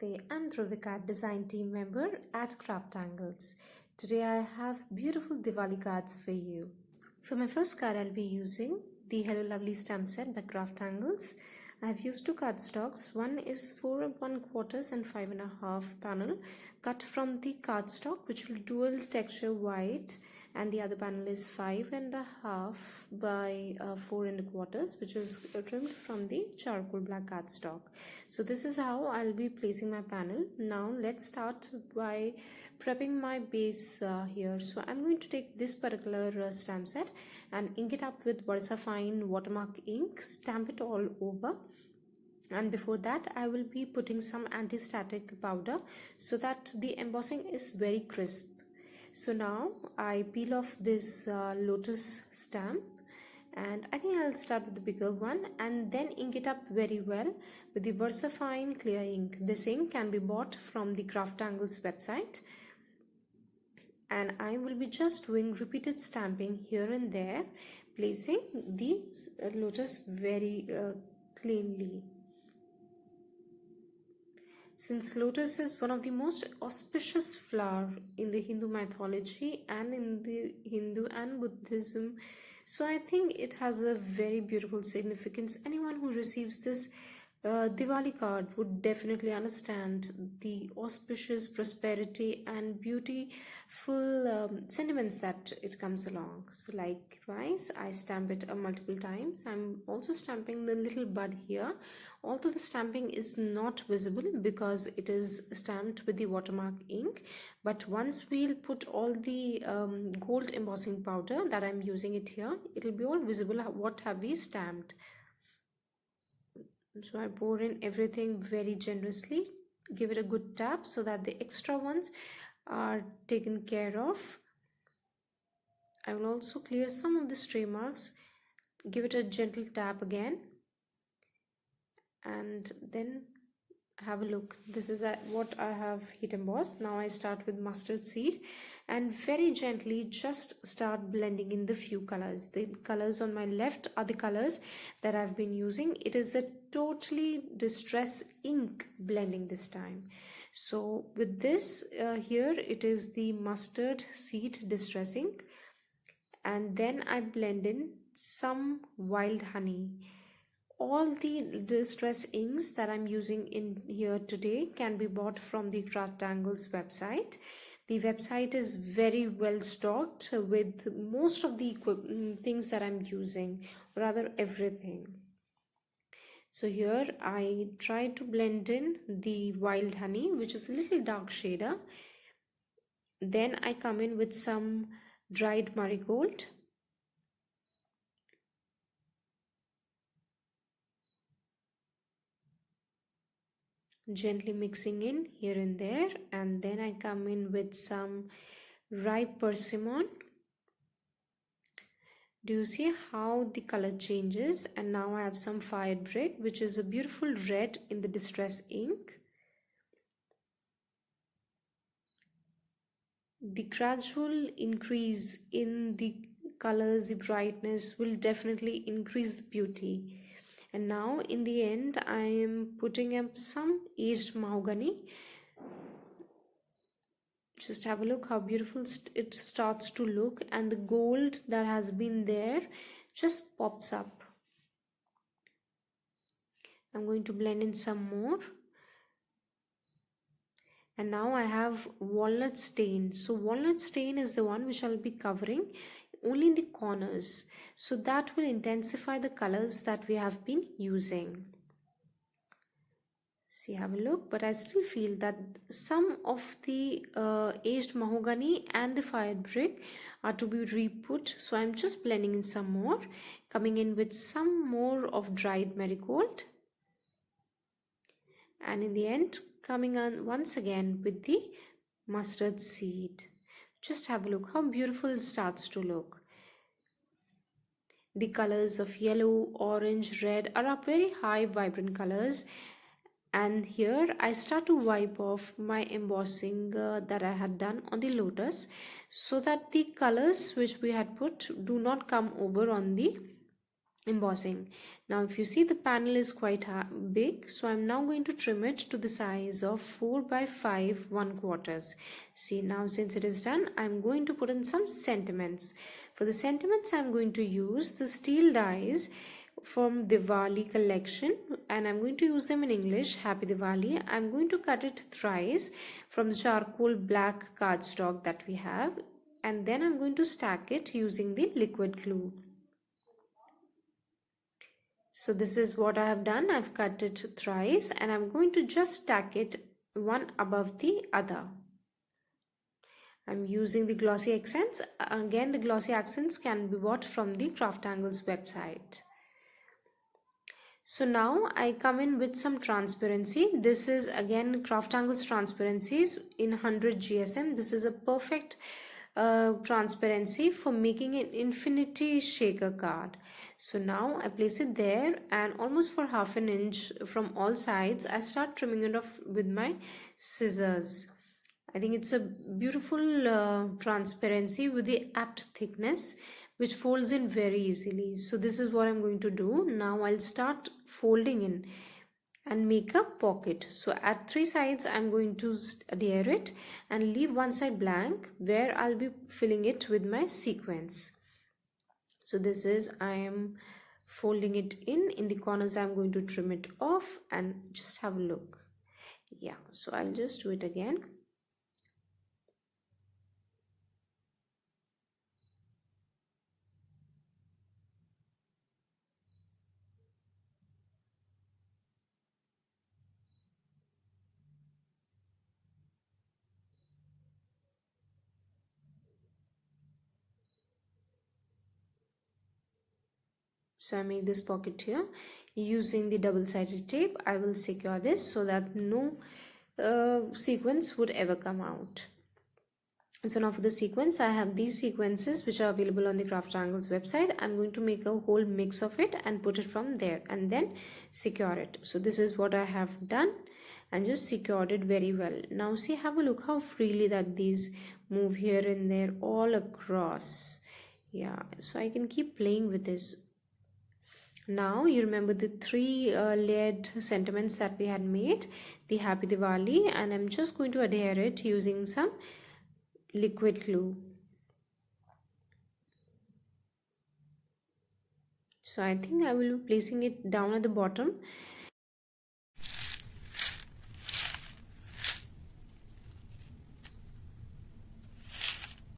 Namaste, I'm Dhruvika, design team member at Craftangles. Today I have beautiful Diwali cards for you. For my first card, I'll be using the Hello Lovely stamp set by Craftangles. I have used two cardstocks. One is 4 1/4 and 5.5 panel cut from the cardstock, which will dual texture white, and the other panel is 5.5 by 4 1/4, which is trimmed from the charcoal black cardstock. So this is how I'll be placing my panel. Now let's start by prepping my base here. So I'm going to take this particular stamp set and ink it up with VersaFine watermark ink, stamp it all over, and before that I will be putting some anti-static powder so that the embossing is very crisp. So now I peel off this lotus stamp, and I think I'll start with the bigger one and then ink it up very well with the VersaFine clear ink. This ink can be bought from the Craftangles website, and I will be just doing repeated stamping here and there, placing the lotus very cleanly. Since lotus is one of the most auspicious flower in the Hindu mythology and in the Hindu and Buddhism, so I think it has a very beautiful significance. Anyone who receives this Diwali card would definitely understand the auspicious prosperity and beautiful sentiments that it comes along. So likewise, I stamp it multiple times. I'm also stamping the little bud here, although the stamping is not visible because it is stamped with the watermark ink. But once we'll put all the gold embossing powder that I'm using it here, it'll be all visible what have we stamped. So I pour in everything very generously, give it a good tap so that the extra ones are taken care of. I will also clear some of the stray marks, give it a gentle tap again, and then have a look. This is what I have heat embossed. Now I start with mustard seed and very gently just start blending in the few colors. The colors on my left are the colors that I've been using. It is a totally distress ink blending this time. So with this here, it is the mustard seed distress ink, and then I blend in some wild honey. All the distress inks that I'm using in here today can be bought from the Craftangles website. The website is very well stocked with most of the things that I'm using, rather everything. So here I try to blend in the wild honey, which is a little dark shader. Then I come in with some dried marigold. Gently mixing in here and there, and then I come in with some ripe persimmon. Do you see how the color changes? And now I have some fire brick, which is a beautiful red in the distress ink. The gradual increase in the colors, the brightness will definitely increase the beauty. And now in the end, I am putting up some aged mahogany. Just have a look how beautiful it starts to look, and the gold that has been there just pops up. I'm going to blend in some more. And now I have walnut stain. So walnut stain is the one which I'll be covering only in the corners. So that will intensify the colors that we have been using. See, have a look, but I still feel that some of the aged mahogany and the fire brick are to be re-put. So I'm just blending in some more, coming in with some more of dried marigold. And in the end, coming on once again with the mustard seed. Just have a look how beautiful it starts to look. The colors of yellow, orange, red are up very high, vibrant colors. And here I start to wipe off my embossing that I had done on the lotus, so that the colors which we had put do not come over on the embossing. Now if you see, the panel is quite big, so I'm now going to trim it to the size of 4 by 5 1/4. See, now since it is done, I'm going to put in some sentiments. For the sentiments, I'm going to use the steel dies from Diwali collection, and I'm going to use them in English, Happy Diwali. I'm going to cut it thrice from the charcoal black cardstock that we have, and then I'm going to stack it using the liquid glue. So this is what I have done. I've cut it thrice and I'm going to just stack it one above the other. I'm using the glossy accents. Again, the glossy accents can be bought from the Craftangles website. So now I come in with some transparency. This is again Craftangles transparencies in 100 GSM. This is a perfect transparency for making an infinity shaker card. So now I place it there, and almost for half an inch from all sides I start trimming it off with my scissors. I think it's a beautiful transparency with the apt thickness, which folds in very easily. So this is what I'm going to do. Now I'll start folding in and make a pocket. So at 3 sides I'm going to adhere it and leave one side blank where I'll be filling it with my sequins. So this is, I am folding it in the corners. I'm going to trim it off and just have a look. Yeah, so I'll just do it again. So I make this pocket here using the double-sided tape. I will secure this so that no sequence would ever come out. So now for the sequence, I have these sequences which are available on the Craftangles website. I'm going to make a whole mix of it and put it from there and then secure it. So this is what I have done and just secured it very well. Now see, have a look how freely that these move here and there all across. Yeah, so I can keep playing with this. Now you remember the 3 layered sentiments that we had made, the Happy Diwali, and I'm just going to adhere it using some liquid glue. So I think I will be placing it down at the bottom